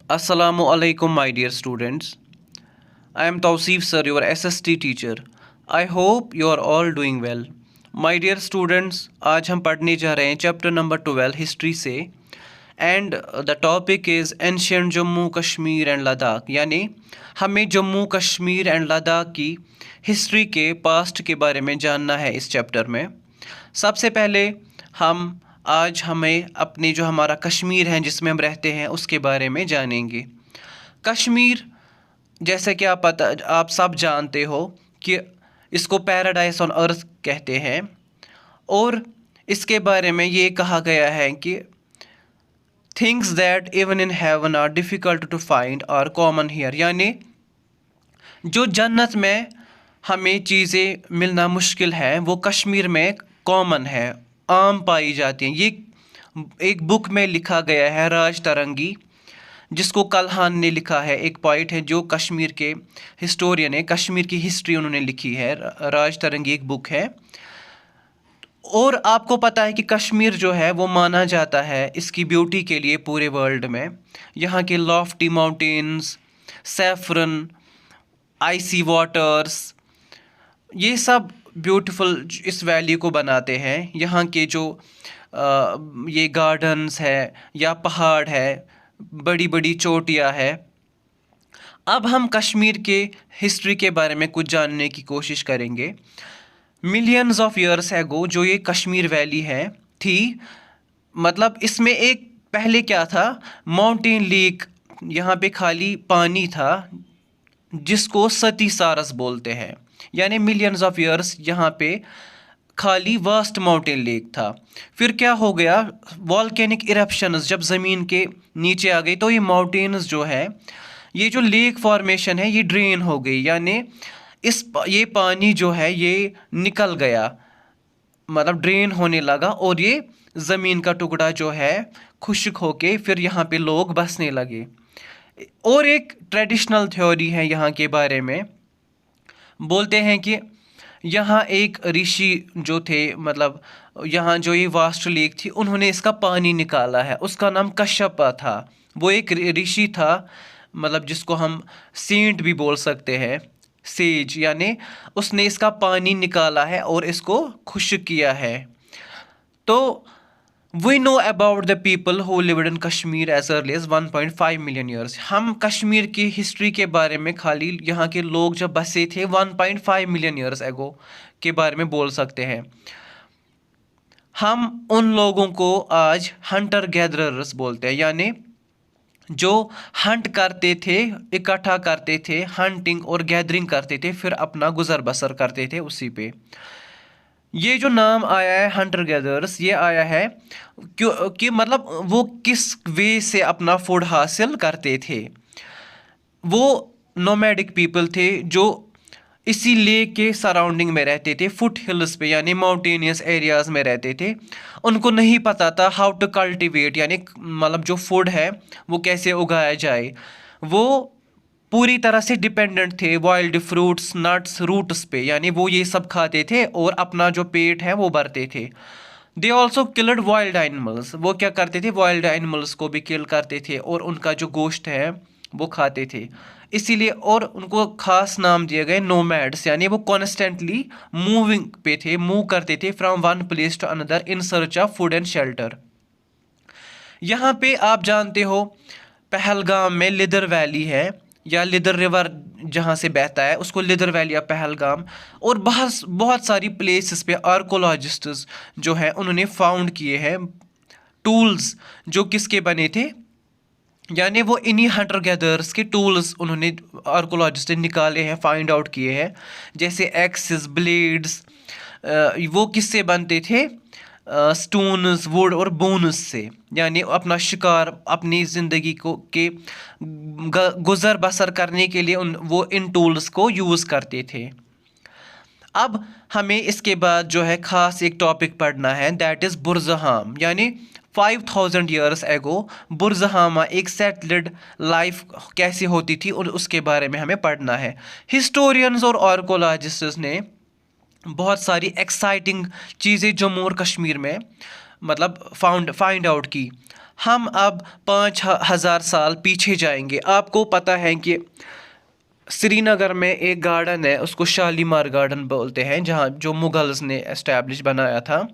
Assalamu alaikum, my dear students. I am Tawseef sir, your SST teacher. I hope you are all doing well. My dear students, आज हम पढ़ने जा रहे हैं chapter number 12 history से and the topic is ancient Jammu Kashmir and Ladakh, यानी हमें Jammu Kashmir and Ladakh की हिस्ट्री के पास्ट के बारे में जानना है इस चैप्टर में। सबसे पहले हमें अपने जो हमारा कश्मीर है जिसमें हम रहते हैं उसके बारे में जानेंगे। कश्मीर जैसे कि आप सब जानते हो कि इसको पैराडाइज ऑन अर्थ कहते हैं और इसके बारे में ये कहा गया है कि things that even in heaven are difficult to find are common here, यानी जो जन्नत में हमें चीज़ें मिलना मुश्किल है वो कश्मीर में कॉमन है, आम पाई जाती हैं। ये एक बुक में लिखा गया है, राज तरंगी, जिसको कल्हान ने लिखा है। एक पोइट है जो कश्मीर के हिस्टोरियन है, कश्मीर की हिस्ट्री उन्होंने लिखी है। राज तरंगी एक बुक है। और आपको पता है कि कश्मीर जो है वो माना जाता है इसकी ब्यूटी के लिए पूरे वर्ल्ड में। यहाँ के लॉफ्टी माउंटेन्स, सैफरन, आइसी वाटर्स, ये सब ब्यूटीफुल इस वैली को बनाते हैं। यहाँ के जो ये गार्डन्स है या पहाड़ है, बड़ी बड़ी चोटियाँ है। अब हम कश्मीर के हिस्ट्री के बारे में कुछ जानने की कोशिश करेंगे। मिलियंस ऑफ ईयर्स एगो जो ये कश्मीर वैली है थी, मतलब इसमें एक पहले क्या था, माउंटेन लेक, यहाँ पे खाली पानी था जिसको सती सारस बोलते हैं, यानी मिलियंस ऑफ ईयर्स यहाँ पे खाली वास्ट माउंटेन लेक था। फिर क्या हो गया, वॉल्केनिक इरप्शंस जब ज़मीन के नीचे आ गई तो ये माउंटेन्स जो है, ये जो लेक फॉर्मेशन है ये ड्रेन हो गई, यानी ये पानी जो है ये निकल गया, मतलब ड्रेन होने लगा और ये ज़मीन का टुकड़ा जो है खुश्क होके फिर यहाँ पे लोग बसने लगे। और एक ट्रेडिशनल थ्योरी है यहाँ के बारे में, बोलते हैं कि यहाँ एक ऋषि जो थे, मतलब यहाँ जो ये वास्ट लेक थी उन्होंने इसका पानी निकाला है, उसका नाम कश्यप था। वो एक ऋषि था, मतलब जिसको हम सेंट भी बोल सकते हैं, सेज, यानी उसने इसका पानी निकाला है और इसको खुश्क किया है। तो we know about the people who lived in Kashmir as early as 1.5 million years. हम कश्मीर की हिस्ट्री के बारे में खाली यहाँ के लोग जब बसे थे 1.5 मिलियन ईयर्स एगो के बारे में बोल सकते हैं। हम उन लोगों को आज हंटर गैदरर्स बोलते हैं, यानी जो हंट करते थे, इकट्ठा करते थे, हंटिंग और गैदरिंग करते थे, फिर अपना गुजर बसर करते थे उसी पे। ये जो नाम आया है हंटर गैदरर्स, ये आया है कि मतलब वो किस वे से अपना फूड हासिल करते थे। वो नोमैडिक पीपल थे जो इसी लेक के सराउंडिंग में रहते थे, फुट हिल्स पे, यानी माउंटेनियस एरियाज़ में रहते थे। उनको नहीं पता था हाउ टू कल्टिवेट, यानी मतलब जो फूड है वो कैसे उगाया जाए। वो पूरी तरह से डिपेंडेंट थे वाइल्ड फ्रूट्स, नट्स, रूट्स पे, यानी वो ये सब खाते थे और अपना जो पेट है वो भरते थे। They also killed wild animals, वो क्या करते थे, वाइल्ड एनिमल्स को भी किल करते थे और उनका जो गोश्त है वो खाते थे। इसीलिए और उनको खास नाम दिए गए नोमैड्स, यानी वो कॉन्स्टेंटली मूविंग पे थे, मूव करते थे from one place to another in search of food and shelter. यहाँ पे आप जानते हो पहलगाम में लिदर वैली है, या लिदर रिवर जहाँ से बहता है उसको लिदर वैली या पहलगाम, और बहुत सारी प्लेसेस पे आर्कोलॉजिस्ट्स जो हैं उन्होंने फाउंड किए हैं टूल्स जो किसके बने थे, यानी वो इन्हीं हंटर गैदर्स के टूल्स उन्होंने आर्कोलॉजिस्ट ने निकाले हैं, फाइंड आउट किए हैं। जैसे एक्सिस, ब्लेड्स, वो किससे बनते थे, स्टोन्स, वुड और बोन्स से, यानी अपना शिकार, अपनी ज़िंदगी को के गुज़र बसर करने के लिए वो इन टूल्स को यूज़ करते थे। अब हमें इसके बाद जो है ख़ास एक टॉपिक पढ़ना है, दैट इज़ बुरज़हाम, यानी 5000 ईयर्स एगो बुरज़हामा एक सेटल्ड लाइफ कैसे होती थी और उसके बारे में हमें पढ़ना है। हिस्टोरियंस और आर्कोलॉजिस्ट्स ने बहुत सारी एक्साइटिंग चीज़ें जम्मू और कश्मीर में मतलब फाइंड आउट की। हम अब 5,000 साल पीछे जाएंगे। आपको पता है कि श्रीनगर में एक गार्डन है, उसको शालीमार गार्डन बोलते हैं, जहाँ जो मुगल्स ने एस्टैब्लिश बनाया था।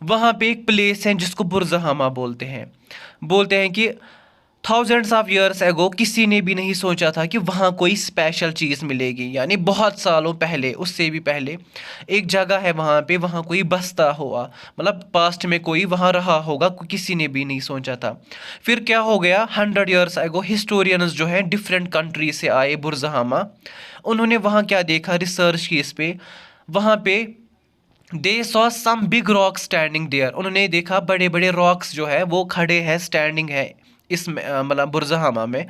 वहाँ पे एक प्लेस है जिसको बुरजहामा बोलते हैं कि थाउजेंड्स ऑफ ईयर्स एगो किसी ने भी नहीं सोचा था कि वहाँ कोई स्पेशल चीज़ मिलेगी। यानी बहुत सालों पहले, उससे भी पहले एक जगह है वहाँ पे, वहाँ कोई बसता हुआ, मतलब पास्ट में कोई वहाँ रहा होगा, किसी ने भी नहीं सोचा था। फिर क्या हो गया, 100 ईयर्स एगो हिस्टोरियंस जो हैं डिफरेंट कंट्री से आए बुरजहामा। उन्होंने वहाँ क्या देखा, रिसर्च की इस पे, वहाँ पे they saw some big rock standing there. उन्होंने देखा बड़े बड़े रॉक्स जो है वो खड़े हैं, स्टैंडिंग है इसमें, मतलब बुरजहामा में।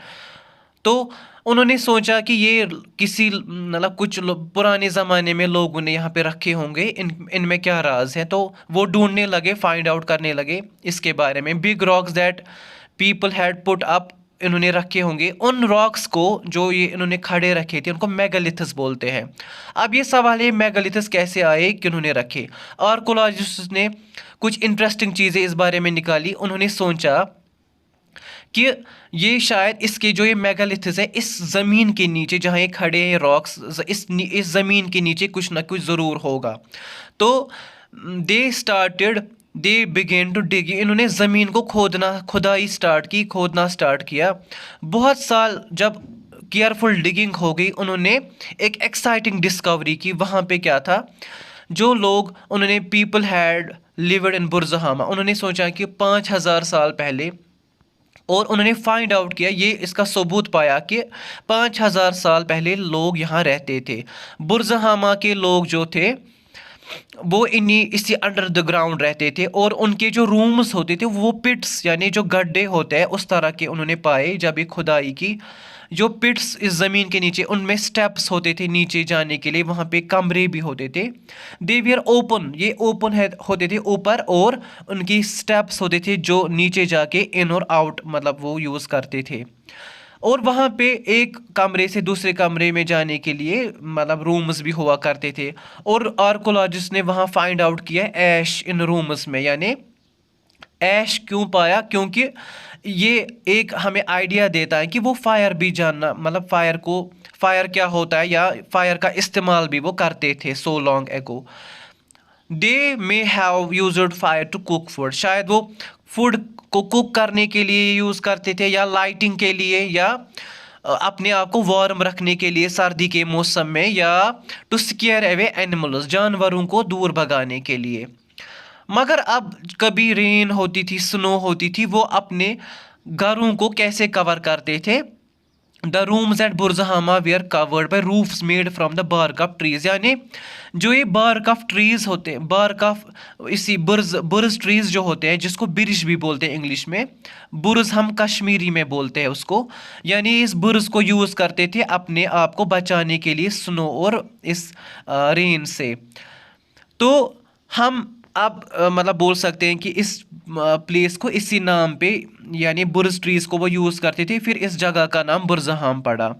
तो उन्होंने सोचा कि ये किसी मतलब कुछ पुराने ज़माने में लोगों ने यहाँ पे रखे होंगे, इनमें क्या राज है। तो वो ढूंढने लगे, फाइंड आउट करने लगे इसके बारे में। Big rocks that people had put up, इन्होंने रखे होंगे। उन रॉक्स को जो ये इन्होंने खड़े रखे थे उनको मेगालिथस बोलते हैं। अब ये सवाल है मेगालिथस कैसे आए, किन्होंने रखे। आर्कोलॉजिस्ट ने कुछ इंटरेस्टिंग चीज़ें इस बारे में निकाली। उन्होंने सोचा कि ये शायद इसके जो ये मेगालिथस है, इस ज़मीन के नीचे जहाँ ये खड़े हैं रॉक्स, इस ज़मीन के नीचे कुछ ना कुछ ज़रूर होगा। तो दे बिगेन टू डिग, इन्होंने ज़मीन को खोदना स्टार्ट किया। बहुत साल जब केयरफुल डिगिंग हो गई, उन्होंने एक एक्साइटिंग डिस्कवरी की। वहाँ पे क्या था, जो लोग उन्होंने पीपल हैड लिव्ड इन बुरजहामा, उन्होंने सोचा कि 5,000 साल पहले, और उन्होंने फाइंड आउट किया, ये इसका सबूत पाया कि 5,000 साल पहले लोग यहाँ रहते थे। बुरजहामा के लोग जो थे वो इसी अंडर द ग्राउंड रहते थे, और उनके जो रूम्स होते थे वो पिट्स, यानी जो गड्ढे होते हैं उस तरह के उन्होंने पाए। जब एक खुदाई की, जो पिट्स इस ज़मीन के नीचे, उनमें स्टेप्स होते थे नीचे जाने के लिए, वहाँ पे कमरे भी होते थे। दे वियर ओपन, ये ओपन है होते थे ऊपर, और उनकी स्टेप्स होते थे जो नीचे जाके इन और आउट मतलब वो यूज़ करते थे। और वहाँ पे एक कमरे से दूसरे कमरे में जाने के लिए मतलब रूम्स भी हुआ करते थे। और आर्कोलॉजिस्ट ने वहाँ फाइंड आउट किया ऐश इन रूम्स में। यानी ऐश क्यों पाया, क्योंकि ये एक हमें आइडिया देता है कि वो फायर भी जानना, मतलब फायर क्या होता है, या फायर का इस्तेमाल भी वो करते थे so long ago. They may have used fire to cook food, शायद वो फूड को कुक करने के लिए यूज़ करते थे, या लाइटिंग के लिए, या अपने आप को वार्म रखने के लिए सर्दी के मौसम में, या टू स्केयर अवे एनिमल्स, जानवरों को दूर भगाने के लिए। मगर अब कभी रेन होती थी, स्नो होती थी, वो अपने घरों को कैसे कवर करते थे। The rooms at Burzahom were covered by roofs made from the bark of trees, यानी जो ये बार्क ऑफ ट्रीज होते हैं, बार्क ऑफ इसी बुर्ज ट्रीज जो होते हैं, जिसको बिरिश भी बोलते हैं इंग्लिश में, बुर्ज हम कश्मीरी में बोलते हैं उसको। यानी इस बुर्ज को यूज़ करते थे अपने आप को बचाने के लिए स्नो और इस रेन से। तो हम अब मतलब बोल सकते हैं कि इस प्लेस को इसी नाम पे, यानी बुर्ज ट्रीज को वो यूज़ करते थे, फिर इस जगह का नाम बुरजहाम पड़ा।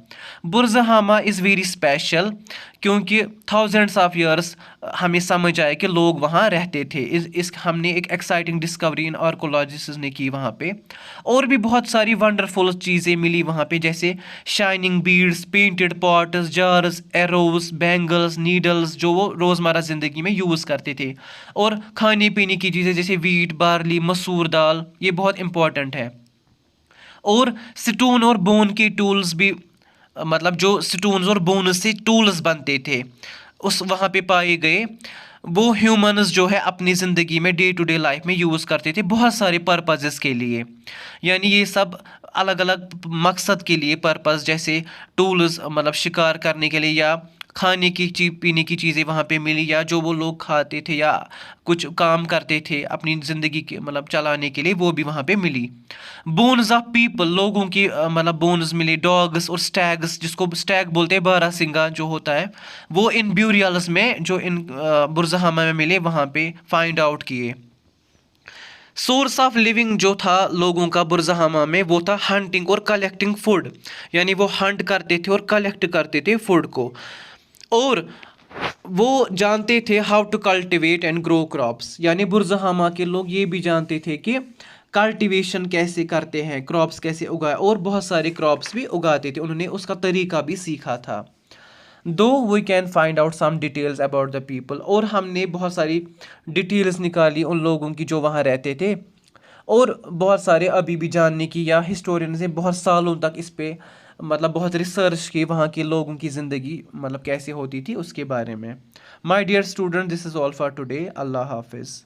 बुरजहामा इज़ वेरी स्पेशल, क्योंकि थाउजेंड्स ऑफ ईयर्स हमें समझ आए कि लोग वहाँ रहते थे। इस हमने एक एक्साइटिंग डिस्कवरी इन आर्कोलॉजिस्ट ने की वहाँ पे। और भी बहुत सारी वंडरफुल चीज़ें मिली वहाँ पे, जैसे shining beads, painted pots, jars, arrows, bangles, needles, जो वो रोज़मर्रा ज़िंदगी में यूज़ करते थे। और खाने पीने की चीज़ें जैसे वीट, बार्ली, मसूर दाल, ये बहुत इंपॉर्टेंट है। और स्टोन और बोन के टूल्स भी, मतलब जो स्टोन्स और बोन से टूल्स बनते थे उस वहाँ पे पाए गए, वो ह्यूमंस जो है अपनी ज़िंदगी में डे टू डे लाइफ में यूज़ करते थे बहुत सारे पर्पसेस के लिए। यानी ये सब अलग अलग मकसद के लिए पर्पस, जैसे टूल्स मतलब शिकार करने के लिए, या खाने की पीने की चीज़ें वहाँ पे मिली, या जो वो लोग खाते थे या कुछ काम करते थे अपनी ज़िंदगी के मतलब चलाने के लिए, वो भी वहाँ पे मिली। बोन्स ऑफ पीपल, लोगों की मतलब बोन्स मिले। डॉग्स और स्टैग्स, जिसको स्टैग बोलते हैं, बारहसिंगा जो होता है, वो इन ब्यूरियल्स में जो इन बुरजहामा में मिले वहाँ पे फाइंड आउट किए। सोर्स ऑफ लिविंग जो था लोगों का बुरजहामा में, वो था हंटिंग और कलेक्टिंग फूड। यानी वो हंट करते थे और कलेक्ट करते थे फूड को। और वो जानते थे how to cultivate and grow crops, यानी बुरजहामा के लोग ये भी जानते थे कि कल्टीवेशन कैसे करते हैं, क्रॉप्स कैसे उगाए, और बहुत सारे क्रॉप्स भी उगाते थे, उन्होंने उसका तरीका भी सीखा था। Though we can find out some details about the people, और हमने बहुत सारी डिटेल्स निकाली उन लोगों की जो वहाँ रहते थे, और बहुत सारे अभी भी जानने की, या हिस्टोरियंस ने बहुत सालों तक इस पे मतलब बहुत रिसर्च की, वहाँ के लोगों की ज़िंदगी मतलब कैसे होती थी उसके बारे में। My dear student, this is all for today. अल्लाह हाफिज़।